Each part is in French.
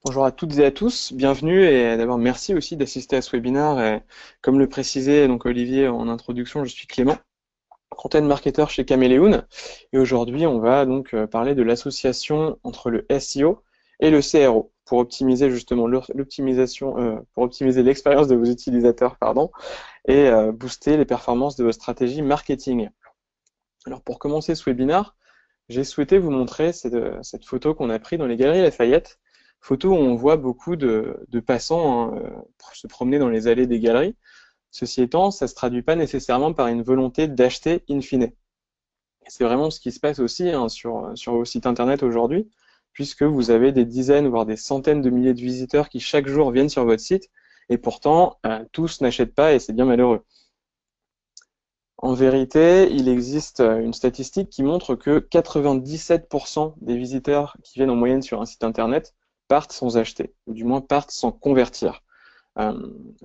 Bonjour à toutes et à tous, bienvenue et d'abord merci aussi d'assister à ce webinaire. Et comme le précisait donc Olivier en introduction, je suis Clément, content marketer chez Caméléon et aujourd'hui on va donc parler de l'association entre le SEO et le CRO pour optimiser justement pour optimiser l'expérience de vos utilisateurs et booster les performances de vos stratégies marketing. Alors pour commencer ce webinaire, j'ai souhaité vous montrer cette photo qu'on a prise dans les Galeries Lafayette, photo où on voit beaucoup de passants pour se promener dans les allées des galeries. Ceci étant, ça ne se traduit pas nécessairement par une volonté d'acheter in fine. C'est vraiment ce qui se passe aussi sur vos sites internet aujourd'hui, puisque vous avez des dizaines, voire des centaines de milliers de visiteurs qui chaque jour viennent sur votre site, et pourtant, tous n'achètent pas et c'est bien malheureux. En vérité, il existe une statistique qui montre que 97% des visiteurs qui viennent en moyenne sur un site internet partent sans acheter, ou du moins partent sans convertir. Ça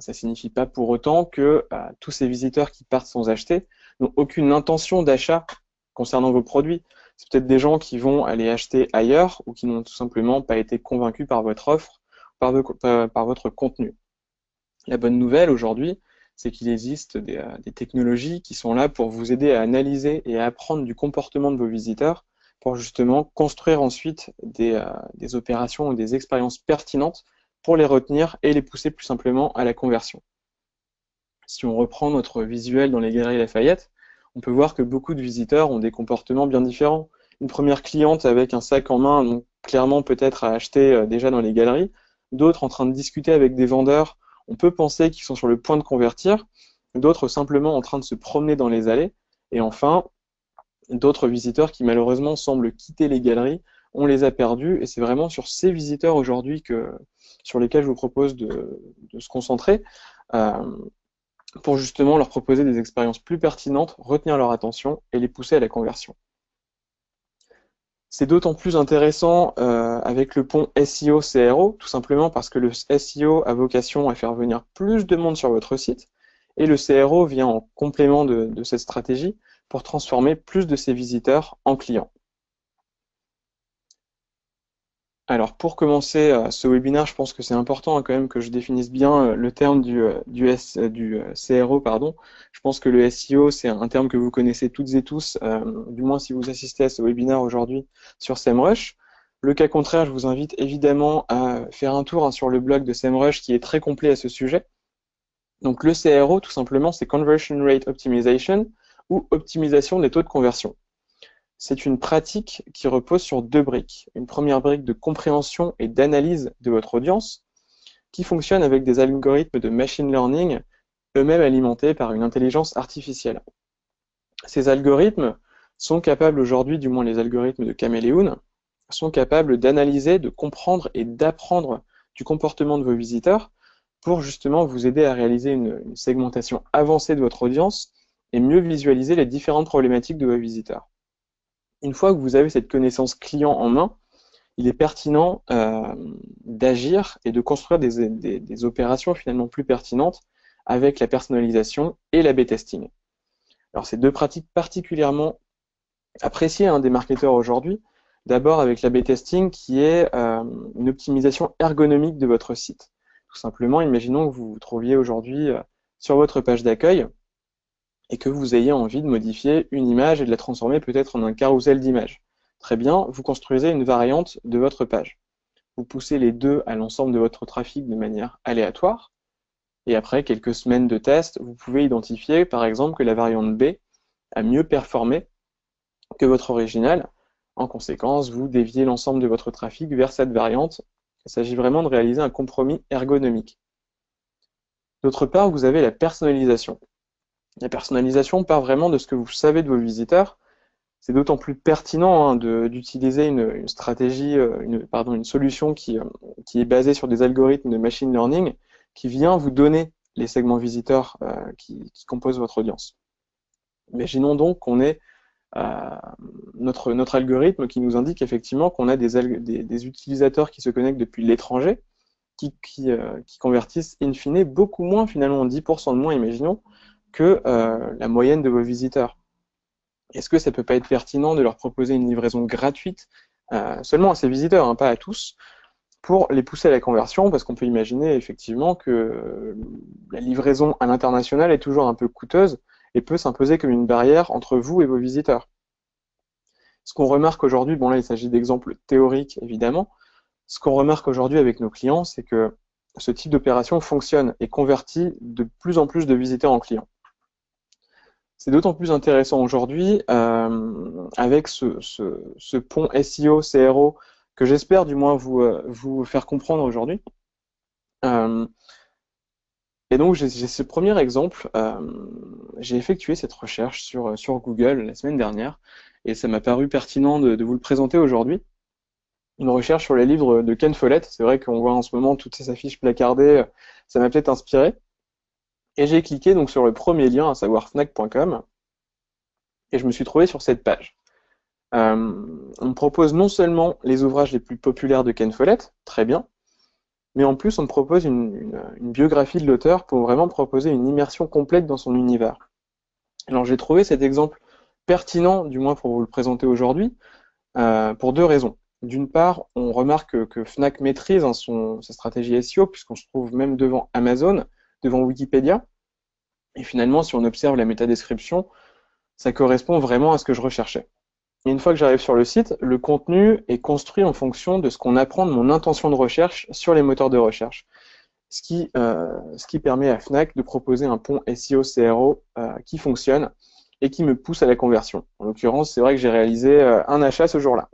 ne signifie pas pour autant que tous ces visiteurs qui partent sans acheter n'ont aucune intention d'achat concernant vos produits. C'est peut-être des gens qui vont aller acheter ailleurs ou qui n'ont tout simplement pas été convaincus par votre offre, par votre contenu. La bonne nouvelle aujourd'hui, c'est qu'il existe des technologies qui sont là pour vous aider à analyser et à apprendre du comportement de vos visiteurs pour justement construire ensuite des opérations ou des expériences pertinentes pour les retenir et les pousser plus simplement à la conversion. Si on reprend notre visuel dans les Galeries Lafayette, on peut voir que beaucoup de visiteurs ont des comportements bien différents. Une première cliente avec un sac en main, donc clairement peut-être à acheter déjà dans les galeries, d'autres en train de discuter avec des vendeurs, on peut penser qu'ils sont sur le point de convertir, d'autres simplement en train de se promener dans les allées, et enfin, d'autres visiteurs qui malheureusement semblent quitter les galeries, on les a perdus, et c'est vraiment sur ces visiteurs aujourd'hui sur lesquels je vous propose de se concentrer pour justement leur proposer des expériences plus pertinentes, retenir leur attention et les pousser à la conversion. C'est d'autant plus intéressant avec le pont SEO-CRO, tout simplement parce que le SEO a vocation à faire venir plus de monde sur votre site, et le CRO vient en complément de cette stratégie pour transformer plus de ses visiteurs en clients. Alors pour commencer ce webinaire, je pense que c'est important quand même que je définisse bien le terme du CRO, pardon. Je pense que le SEO, c'est un terme que vous connaissez toutes et tous, du moins si vous assistez à ce webinaire aujourd'hui sur SEMrush. Le cas contraire, je vous invite évidemment à faire un tour sur le blog de SEMrush qui est très complet à ce sujet. Donc le CRO, tout simplement, c'est Conversion Rate Optimization ou optimisation des taux de conversion. C'est une pratique qui repose sur deux briques. Une première brique de compréhension et d'analyse de votre audience, qui fonctionne avec des algorithmes de machine learning, eux-mêmes alimentés par une intelligence artificielle. Ces algorithmes sont capables aujourd'hui, du moins les algorithmes de Caméléon, sont capables d'analyser, de comprendre et d'apprendre du comportement de vos visiteurs pour justement vous aider à réaliser une segmentation avancée de votre audience et mieux visualiser les différentes problématiques de vos visiteurs. Une fois que vous avez cette connaissance client en main, il est pertinent d'agir et de construire des opérations finalement plus pertinentes avec la personnalisation et l'A/B testing. Alors c'est deux pratiques particulièrement appréciées des marketeurs aujourd'hui. D'abord avec l'A/B testing qui est une optimisation ergonomique de votre site. Tout simplement, imaginons que vous vous trouviez aujourd'hui sur votre page d'accueil et que vous ayez envie de modifier une image et de la transformer peut-être en un carrousel d'images. Très bien, vous construisez une variante de votre page. Vous poussez les deux à l'ensemble de votre trafic de manière aléatoire, et après quelques semaines de test, vous pouvez identifier par exemple que la variante B a mieux performé que votre original. En conséquence, vous déviez l'ensemble de votre trafic vers cette variante. Il s'agit vraiment de réaliser un compromis ergonomique. D'autre part, vous avez la personnalisation. La personnalisation part vraiment de ce que vous savez de vos visiteurs. C'est d'autant plus pertinent d'utiliser une stratégie, une solution qui est basée sur des algorithmes de machine learning qui vient vous donner les segments visiteurs qui composent votre audience. Imaginons donc qu'on ait notre algorithme qui nous indique effectivement qu'on a des utilisateurs qui se connectent depuis l'étranger, qui convertissent in fine beaucoup moins, finalement 10% de moins, imaginons, que la moyenne de vos visiteurs. Est-ce que ça peut pas être pertinent de leur proposer une livraison gratuite seulement à ces visiteurs, pas à tous, pour les pousser à la conversion, parce qu'on peut imaginer effectivement que la livraison à l'international est toujours un peu coûteuse et peut s'imposer comme une barrière entre vous et vos visiteurs. Ce qu'on remarque aujourd'hui, bon là il s'agit d'exemples théoriques évidemment, ce qu'on remarque aujourd'hui avec nos clients, c'est que ce type d'opération fonctionne et convertit de plus en plus de visiteurs en clients. C'est d'autant plus intéressant aujourd'hui avec ce pont SEO, CRO, que j'espère du moins vous faire comprendre aujourd'hui. Et donc j'ai ce premier exemple, j'ai effectué cette recherche sur Google la semaine dernière, et ça m'a paru pertinent de vous le présenter aujourd'hui. Une recherche sur les livres de Ken Follett, c'est vrai qu'on voit en ce moment toutes ces affiches placardées, ça m'a peut-être inspiré. Et j'ai cliqué donc sur le premier lien, à savoir fnac.com, et je me suis trouvé sur cette page. On me propose non seulement les ouvrages les plus populaires de Ken Follett, très bien, mais en plus on me propose une biographie de l'auteur pour vraiment proposer une immersion complète dans son univers. Alors j'ai trouvé cet exemple pertinent, du moins pour vous le présenter aujourd'hui, pour deux raisons. D'une part, on remarque que Fnac maîtrise sa stratégie SEO, puisqu'on se trouve même devant Amazon, devant Wikipédia, et finalement, si on observe la métadescription, ça correspond vraiment à ce que je recherchais. Et une fois que j'arrive sur le site, le contenu est construit en fonction de ce qu'on apprend de mon intention de recherche sur les moteurs de recherche, ce qui permet à Fnac de proposer un pont SEO-CRO qui fonctionne et qui me pousse à la conversion. En l'occurrence, c'est vrai que j'ai réalisé un achat ce jour-là.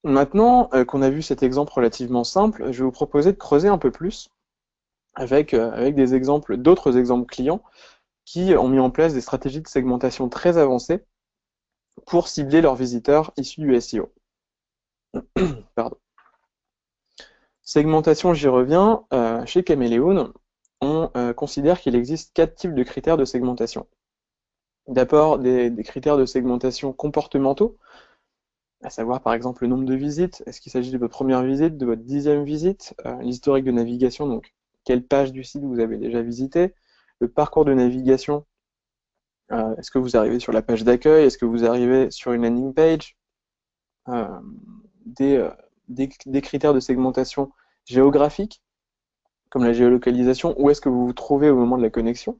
Maintenant qu'on a vu cet exemple relativement simple, je vais vous proposer de creuser un peu plus avec des exemples, d'autres exemples clients qui ont mis en place des stratégies de segmentation très avancées pour cibler leurs visiteurs issus du SEO. Pardon. Segmentation, j'y reviens. Chez Caméléon, on considère qu'il existe 4 types de critères de segmentation. D'abord, des critères de segmentation comportementaux, à savoir par exemple le nombre de visites, est-ce qu'il s'agit de votre première visite, de votre 10e visite, l'historique de navigation, donc quelle page du site vous avez déjà visité, le parcours de navigation, est-ce que vous arrivez sur la page d'accueil, est-ce que vous arrivez sur une landing page, des critères de segmentation géographique, comme la géolocalisation, où est-ce que vous vous trouvez au moment de la connexion,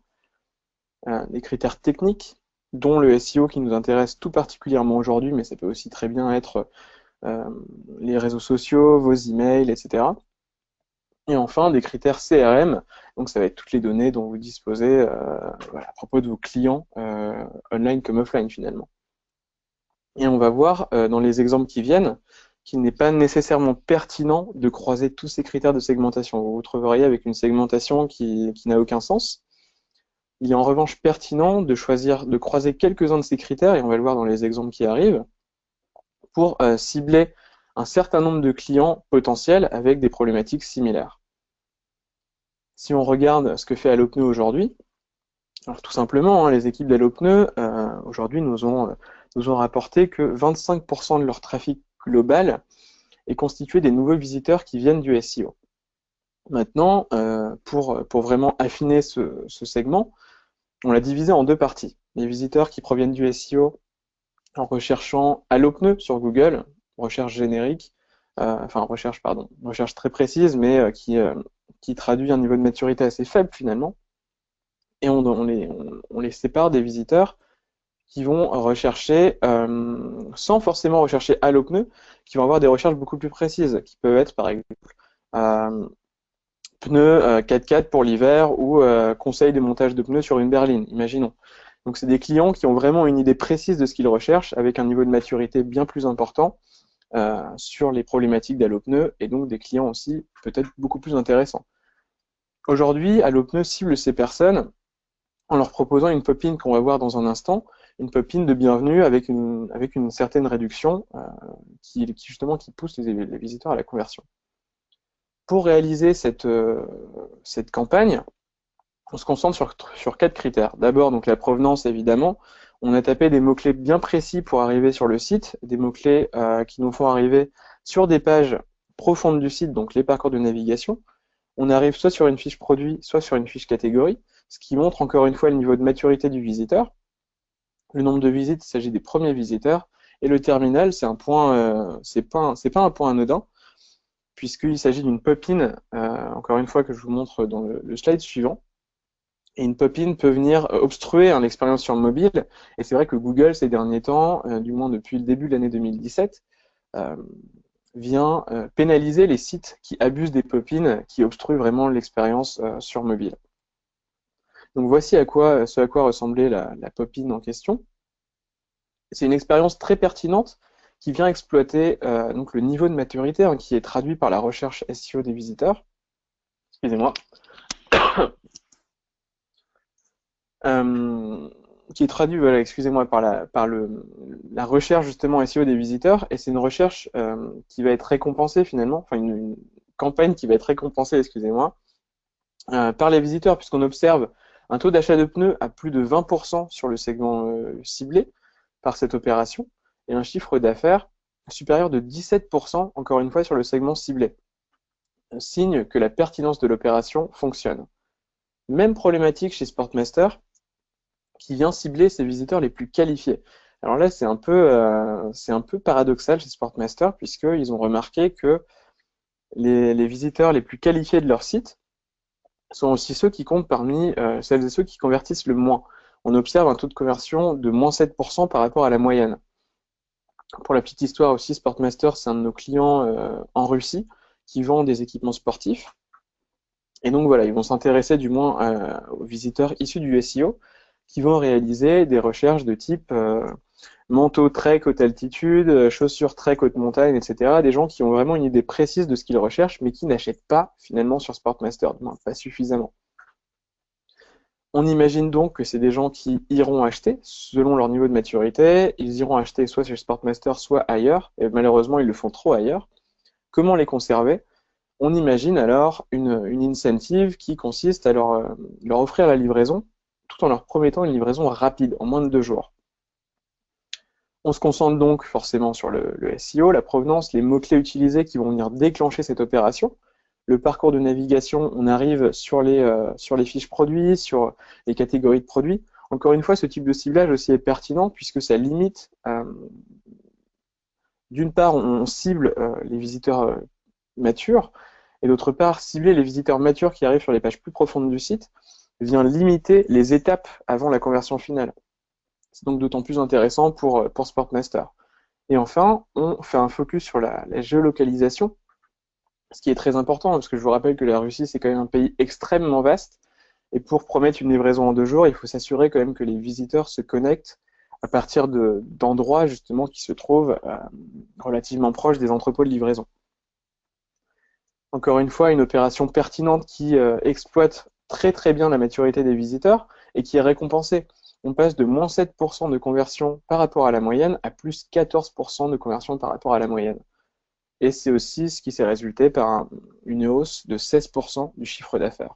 des critères techniques, dont le SEO qui nous intéresse tout particulièrement aujourd'hui, mais ça peut aussi très bien être les réseaux sociaux, vos emails, etc. Et enfin, des critères CRM, donc ça va être toutes les données dont vous disposez à propos de vos clients online comme offline finalement. Et on va voir dans les exemples qui viennent qu'il n'est pas nécessairement pertinent de croiser tous ces critères de segmentation. Vous vous trouveriez avec une segmentation qui n'a aucun sens. Il est en revanche pertinent de choisir, de croiser quelques-uns de ces critères, et on va le voir dans les exemples qui arrivent, pour cibler un certain nombre de clients potentiels avec des problématiques similaires. Si on regarde ce que fait Allopneu aujourd'hui, alors tout simplement, les équipes d'Allopneu aujourd'hui nous ont rapporté que 25% de leur trafic global est constitué des nouveaux visiteurs qui viennent du SEO. Maintenant, pour vraiment affiner ce segment, on l'a divisé en deux parties. Les visiteurs qui proviennent du SEO en recherchant Allopneu sur Google, recherche générique, recherche très précise, mais qui traduit un niveau de maturité assez faible finalement. Et on les sépare des visiteurs qui vont rechercher, sans forcément rechercher Allopneu, qui vont avoir des recherches beaucoup plus précises, qui peuvent être par exemple pneus 4x4 pour l'hiver ou conseil de montage de pneus sur une berline, imaginons. Donc c'est des clients qui ont vraiment une idée précise de ce qu'ils recherchent, avec un niveau de maturité bien plus important sur les problématiques d'Allopneu, et donc des clients aussi peut-être beaucoup plus intéressants. Aujourd'hui, Allopneu cible ces personnes en leur proposant une pop-in qu'on va voir dans un instant, une pop-in de bienvenue avec une certaine réduction qui pousse les visiteurs à la conversion. Pour réaliser cette campagne, on se concentre sur 4 critères. D'abord, donc la provenance, évidemment. On a tapé des mots-clés bien précis pour arriver sur le site, des mots-clés qui nous font arriver sur des pages profondes du site, donc les parcours de navigation. On arrive soit sur une fiche produit, soit sur une fiche catégorie, ce qui montre encore une fois le niveau de maturité du visiteur. Le nombre de visites, il s'agit des premiers visiteurs. Et le terminal, c'est un point, c'est pas un point anodin, puisqu'il s'agit d'une pop-in, encore une fois que je vous montre dans le slide suivant. Et une pop-in peut venir obstruer l'expérience sur mobile. Et c'est vrai que Google, ces derniers temps, du moins depuis le début de l'année 2017, vient pénaliser les sites qui abusent des pop-ins, qui obstruent vraiment l'expérience sur mobile. Donc voici ce à quoi ressemblait la pop-in en question. C'est une expérience très pertinente qui vient exploiter donc le niveau de maturité qui est traduit par la recherche SEO des visiteurs. Excusez-moi. Qui est traduit, voilà, excusez-moi, par la recherche justement SEO des visiteurs, et c'est une recherche qui va être récompensée finalement, enfin une campagne qui va être récompensée, excusez-moi, par les visiteurs, puisqu'on observe un taux d'achat de pneus à plus de 20% sur le segment ciblé par cette opération, et un chiffre d'affaires supérieur de 17%, encore une fois, sur le segment ciblé. Un signe que la pertinence de l'opération fonctionne. Même problématique chez Sportmaster, qui vient cibler ses visiteurs les plus qualifiés. Alors là, c'est un peu paradoxal chez Sportmaster, puisqu'ils ont remarqué que les visiteurs les plus qualifiés de leur site sont aussi ceux qui comptent parmi celles et ceux qui convertissent le moins. On observe un taux de conversion de moins 7% par rapport à la moyenne. Pour la petite histoire aussi, Sportmaster, c'est un de nos clients en Russie qui vend des équipements sportifs. Et donc voilà, ils vont s'intéresser du moins aux visiteurs issus du SEO qui vont réaliser des recherches de type manteau trek haute altitude, chaussures trek haute montagne, etc. Des gens qui ont vraiment une idée précise de ce qu'ils recherchent, mais qui n'achètent pas finalement sur Sportmaster, du moins pas suffisamment. On imagine donc que c'est des gens qui iront acheter selon leur niveau de maturité. Ils iront acheter soit chez Sportmaster, soit ailleurs, et malheureusement ils le font trop ailleurs. Comment les conserver? On imagine alors une incentive qui consiste à leur offrir la livraison, tout en leur promettant une livraison rapide, en moins de 2 jours. On se concentre donc forcément sur le SEO, la provenance, les mots-clés utilisés qui vont venir déclencher cette opération. Le parcours de navigation, on arrive sur les fiches produits, sur les catégories de produits. Encore une fois, ce type de ciblage aussi est pertinent puisque ça limite, d'une part, on cible les visiteurs matures, et d'autre part, cibler les visiteurs matures qui arrivent sur les pages plus profondes du site vient limiter les étapes avant la conversion finale. C'est donc d'autant plus intéressant pour Sportmaster. Et enfin, on fait un focus sur la géolocalisation, ce qui est très important, parce que je vous rappelle que la Russie, c'est quand même un pays extrêmement vaste, et pour promettre une livraison en 2 jours, il faut s'assurer quand même que les visiteurs se connectent à partir d'endroits justement qui se trouvent relativement proches des entrepôts de livraison. Encore une fois, une opération pertinente qui exploite très très bien la maturité des visiteurs et qui est récompensée. On passe de moins 7% de conversion par rapport à la moyenne à plus 14% de conversion par rapport à la moyenne. Et c'est aussi ce qui s'est résulté par une hausse de 16% du chiffre d'affaires.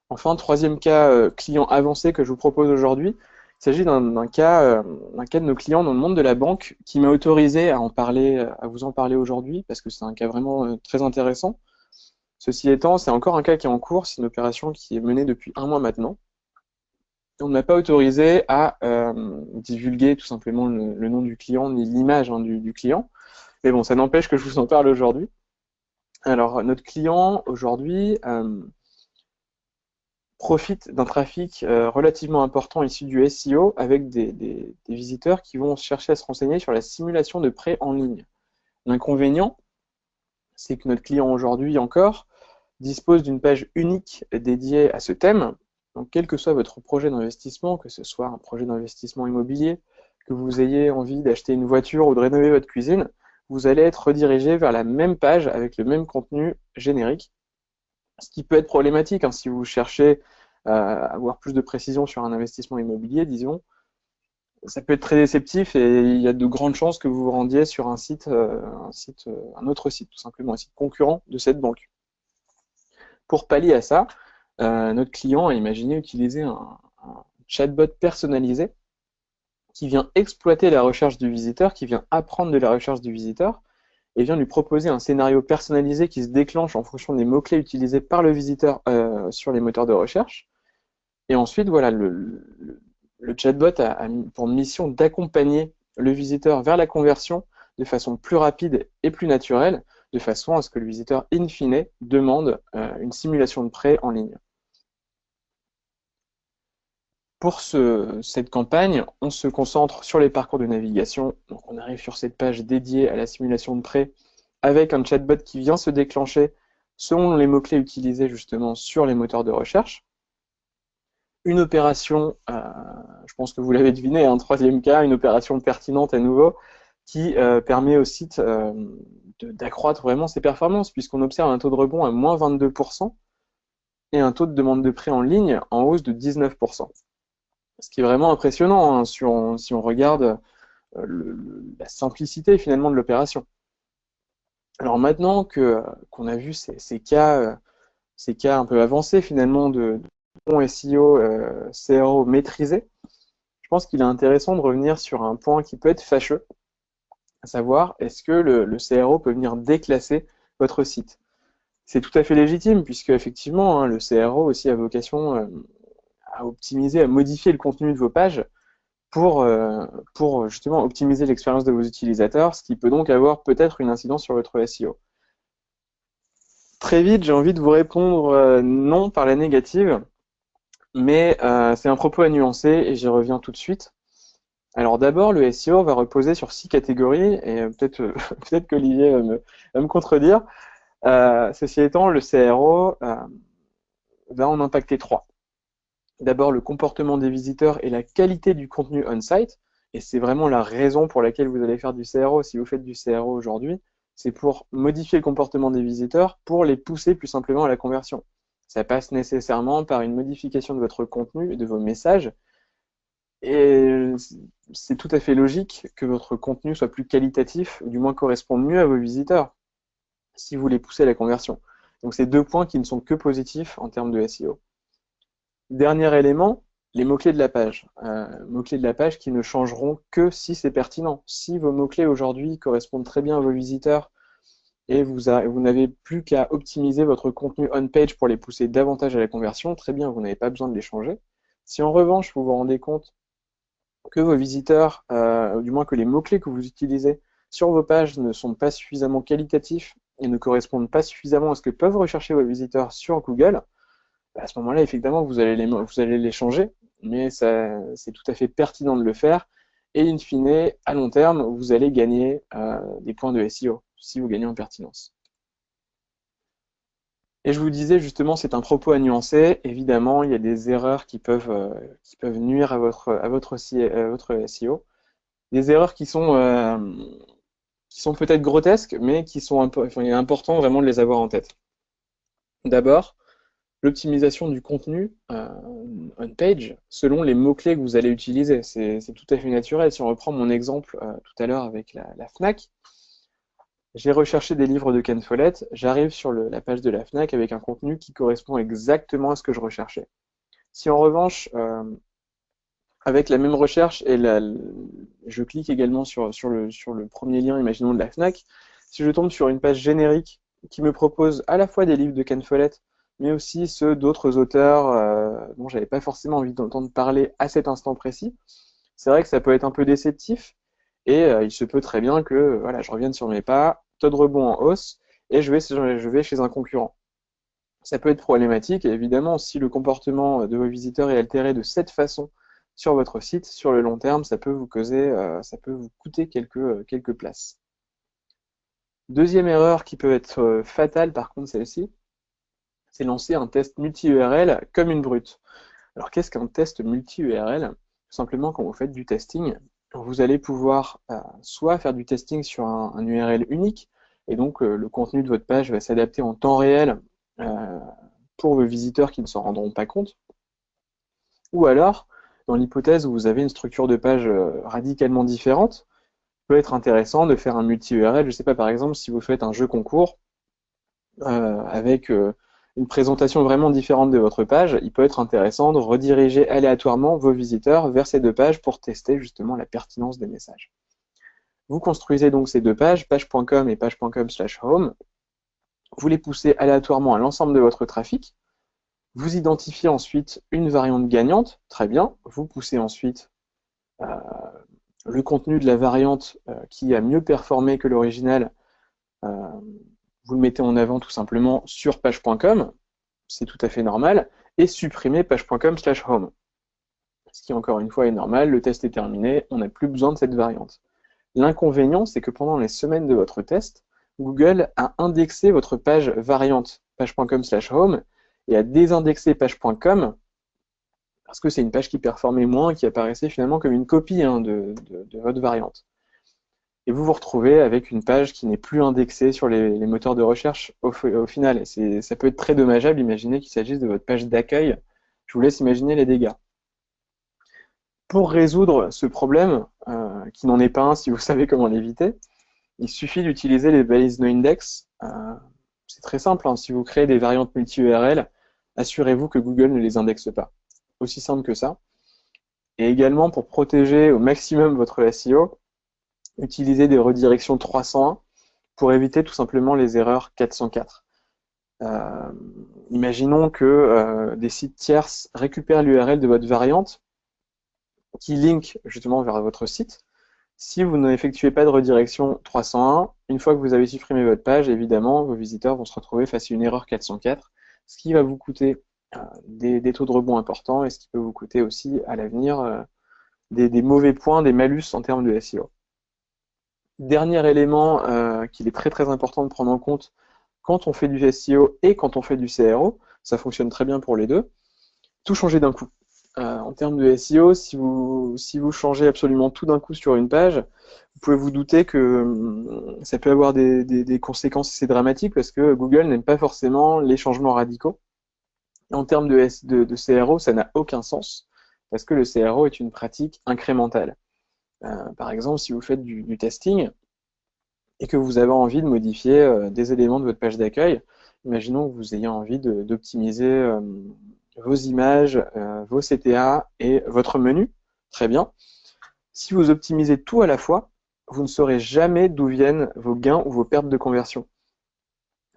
Enfin, troisième cas client avancé que je vous propose aujourd'hui, il s'agit d'un cas de nos clients dans le monde de la banque qui m'a autorisé à vous en parler aujourd'hui parce que c'est un cas vraiment très intéressant. Ceci étant, c'est encore un cas qui est en cours, c'est une opération qui est menée depuis 1 mois maintenant. On ne m'a pas autorisé à divulguer tout simplement le nom du client ni l'image du client. Mais bon, ça n'empêche que je vous en parle aujourd'hui. Alors, notre client aujourd'hui profite d'un trafic relativement important issu du SEO avec des visiteurs qui vont chercher à se renseigner sur la simulation de prêt en ligne. L'inconvénient, c'est que notre client aujourd'hui encore dispose d'une page unique dédiée à ce thème. Donc, quel que soit votre projet d'investissement, que ce soit un projet d'investissement immobilier, que vous ayez envie d'acheter une voiture ou de rénover votre cuisine, vous allez être redirigé vers la même page avec le même contenu générique. Ce qui peut être problématique si vous cherchez à avoir plus de précision sur un investissement immobilier, disons. Ça peut être très déceptif et il y a de grandes chances que vous vous rendiez sur un autre site, tout simplement, un site concurrent de cette banque. Pour pallier à ça, notre client a imaginé utiliser un chatbot personnalisé qui vient exploiter la recherche du visiteur, qui vient apprendre de la recherche du visiteur et vient lui proposer un scénario personnalisé qui se déclenche en fonction des mots-clés utilisés par le visiteur sur les moteurs de recherche. Et ensuite, voilà, le chatbot a pour mission d'accompagner le visiteur vers la conversion de façon plus rapide et plus naturelle, de façon à ce que le visiteur in fine demande une simulation de prêt en ligne. Pour cette campagne, on se concentre sur les parcours de navigation. Donc on arrive sur cette page dédiée à la simulation de prêt avec un chatbot qui vient se déclencher selon les mots-clés utilisés justement sur les moteurs de recherche. Une opération, je pense que vous l'avez deviné, un troisième cas, une opération pertinente à nouveau, qui permet au site d'accroître vraiment ses performances, puisqu'on observe un taux de rebond à moins 22% et un taux de demande de prêt en ligne en hausse de 19%. Ce qui est vraiment impressionnant hein, si on regarde la simplicité finalement de l'opération. Alors maintenant qu'on a vu ces cas un peu avancés finalement de bon SEO, CRO maîtrisé, je pense qu'il est intéressant de revenir sur un point qui peut être fâcheux, à savoir est-ce que le CRO peut venir déclasser votre site. C'est tout à fait légitime puisque effectivement hein, le CRO aussi a vocation à optimiser, à modifier le contenu de vos pages pour justement optimiser l'expérience de vos utilisateurs, ce qui peut donc avoir peut-être une incidence sur votre SEO. Très vite, j'ai envie de vous répondre non par la négative, mais c'est un propos à nuancer et j'y reviens tout de suite. Alors d'abord, le SEO va reposer sur 6 catégories, et peut-être peut-être qu'Olivier va me contredire. Ceci étant, le CRO va en impacter 3. D'abord, le comportement des visiteurs et la qualité du contenu on-site, et c'est vraiment la raison pour laquelle vous allez faire du CRO. Si vous faites du CRO aujourd'hui, c'est pour modifier le comportement des visiteurs, pour les pousser plus simplement à la conversion. Ça passe nécessairement par une modification de votre contenu et de vos messages, et c'est tout à fait logique que votre contenu soit plus qualitatif, ou du moins corresponde mieux à vos visiteurs, si vous les poussez à la conversion. Donc c'est 2 points qui ne sont que positifs en termes de SEO. Dernier élément, les mots-clés de la page. Mots-clés de la page qui ne changeront que si c'est pertinent. Si vos mots-clés aujourd'hui correspondent très bien à vos visiteurs et vous n'avez plus qu'à optimiser votre contenu on-page pour les pousser davantage à la conversion, très bien, vous n'avez pas besoin de les changer. Si en revanche, vous vous rendez compte que vos visiteurs, ou du moins que les mots-clés que vous utilisez sur vos pages ne sont pas suffisamment qualitatifs et ne correspondent pas suffisamment à ce que peuvent rechercher vos visiteurs sur Google, à ce moment-là, effectivement, vous allez les changer, mais c'est tout à fait pertinent de le faire. Et in fine, à long terme, vous allez gagner des points de SEO, si vous gagnez en pertinence. Et je vous disais justement, c'est un propos à nuancer. Évidemment, il y a des erreurs qui peuvent nuire à votre SEO. Des erreurs qui sont peut-être grotesques, mais il est important vraiment de les avoir en tête. D'abord, l'optimisation du contenu on-page selon les mots-clés que vous allez utiliser. C'est tout à fait naturel. Si on reprend mon exemple tout à l'heure avec la FNAC, j'ai recherché des livres de Ken Follett, j'arrive sur la page de la FNAC avec un contenu qui correspond exactement à ce que je recherchais. Si en revanche, avec la même recherche, et je clique également sur le premier lien, imaginons de la FNAC, si je tombe sur une page générique qui me propose à la fois des livres de Ken Follett, mais aussi ceux d'autres auteurs dont j'avais pas forcément envie d'entendre parler à cet instant précis, c'est vrai que ça peut être un peu déceptif, et il se peut très bien que voilà, je revienne sur mes pas, taux de rebond en hausse, et je vais chez un concurrent. Ça peut être problématique, et évidemment, si le comportement de vos visiteurs est altéré de cette façon sur votre site, sur le long terme, ça peut vous coûter quelques places. Deuxième erreur qui peut être fatale, par contre, celle-ci, c'est lancer un test multi-URL comme une brute. Alors, qu'est-ce qu'un test multi-URL? Tout simplement, quand vous faites du testing, vous allez pouvoir soit faire du testing sur un URL unique, et donc le contenu de votre page va s'adapter en temps réel pour vos visiteurs qui ne s'en rendront pas compte, ou alors, dans l'hypothèse où vous avez une structure de page radicalement différente, il peut être intéressant de faire un multi-URL. Je ne sais pas, par exemple, si vous faites un jeu concours avec une présentation vraiment différente de votre page, il peut être intéressant de rediriger aléatoirement vos visiteurs vers ces 2 pages pour tester justement la pertinence des messages. Vous construisez donc ces 2 pages, page.com et page.com/home. Vous les poussez aléatoirement à l'ensemble de votre trafic. Vous identifiez ensuite une variante gagnante, très bien. Vous poussez ensuite le contenu de la variante qui a mieux performé que l'original vous le mettez en avant tout simplement sur page.com, c'est tout à fait normal, et supprimez page.com/home. Ce qui encore une fois est normal, le test est terminé, on n'a plus besoin de cette variante. L'inconvénient, c'est que pendant les semaines de votre test, Google a indexé votre page variante page.com/home et a désindexé page.com parce que c'est une page qui performait moins, qui apparaissait finalement comme une copie de votre variante. Et vous vous retrouvez avec une page qui n'est plus indexée sur les moteurs de recherche au final. Et ça peut être très dommageable, imaginez qu'il s'agisse de votre page d'accueil. Je vous laisse imaginer les dégâts. Pour résoudre ce problème, qui n'en est pas un si vous savez comment l'éviter, il suffit d'utiliser les balises noindex. C'est très simple, hein. Si vous créez des variantes multi-URL, assurez-vous que Google ne les indexe pas. Aussi simple que ça. Et également, pour protéger au maximum votre SEO, utilisez des redirections 301 pour éviter tout simplement les erreurs 404. Imaginons que des sites tierces récupèrent l'URL de votre variante qui link justement vers votre site. Si vous n'effectuez pas de redirection 301, une fois que vous avez supprimé votre page, évidemment, vos visiteurs vont se retrouver face à une erreur 404, ce qui va vous coûter des taux de rebond importants et ce qui peut vous coûter aussi à l'avenir des mauvais points, des malus en termes de SEO. Dernier élément qu'il est très très important de prendre en compte quand on fait du SEO et quand on fait du CRO, ça fonctionne très bien pour les deux, tout changer d'un coup. En termes de SEO, si vous changez absolument tout d'un coup sur une page, vous pouvez vous douter que ça peut avoir des conséquences assez dramatiques parce que Google n'aime pas forcément les changements radicaux. En termes de CRO, ça n'a aucun sens parce que le CRO est une pratique incrémentale. Par exemple, si vous faites du testing et que vous avez envie de modifier des éléments de votre page d'accueil, imaginons que vous ayez envie d'optimiser vos images, vos CTA et votre menu, très bien. Si vous optimisez tout à la fois, vous ne saurez jamais d'où viennent vos gains ou vos pertes de conversion.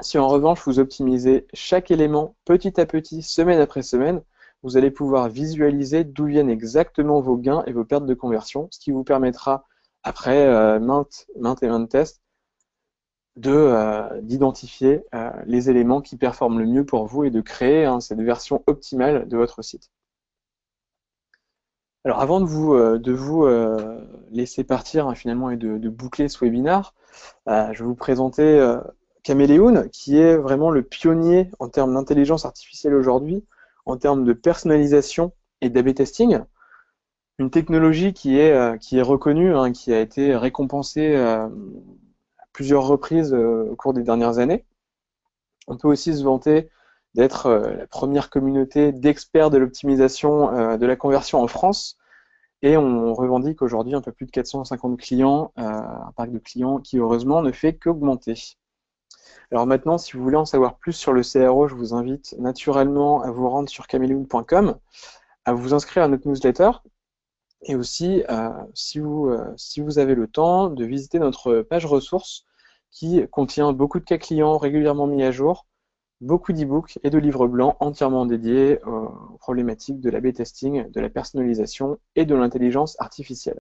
Si en revanche vous optimisez chaque élément petit à petit, semaine après semaine, vous allez pouvoir visualiser d'où viennent exactement vos gains et vos pertes de conversion, ce qui vous permettra, après maintes tests, d'identifier les éléments qui performent le mieux pour vous et de créer cette version optimale de votre site. Alors avant de vous laisser partir finalement et de boucler ce webinaire, je vais vous présenter Caméléon, qui est vraiment le pionnier en termes d'intelligence artificielle aujourd'hui, en termes de personnalisation et d'A/B testing. Une technologie qui est reconnue, qui a été récompensée à plusieurs reprises au cours des dernières années. On peut aussi se vanter d'être la première communauté d'experts de l'optimisation de la conversion en France. Et on revendique aujourd'hui un peu plus de 450 clients, un parc de clients qui heureusement ne fait qu'augmenter. Alors maintenant, si vous voulez en savoir plus sur le CRO, je vous invite naturellement à vous rendre sur caméléon.com, à vous inscrire à notre newsletter, et aussi, si vous avez le temps, de visiter notre page ressources qui contient beaucoup de cas clients régulièrement mis à jour, beaucoup d'e-books et de livres blancs entièrement dédiés aux problématiques de l'A/B testing, de la personnalisation et de l'intelligence artificielle.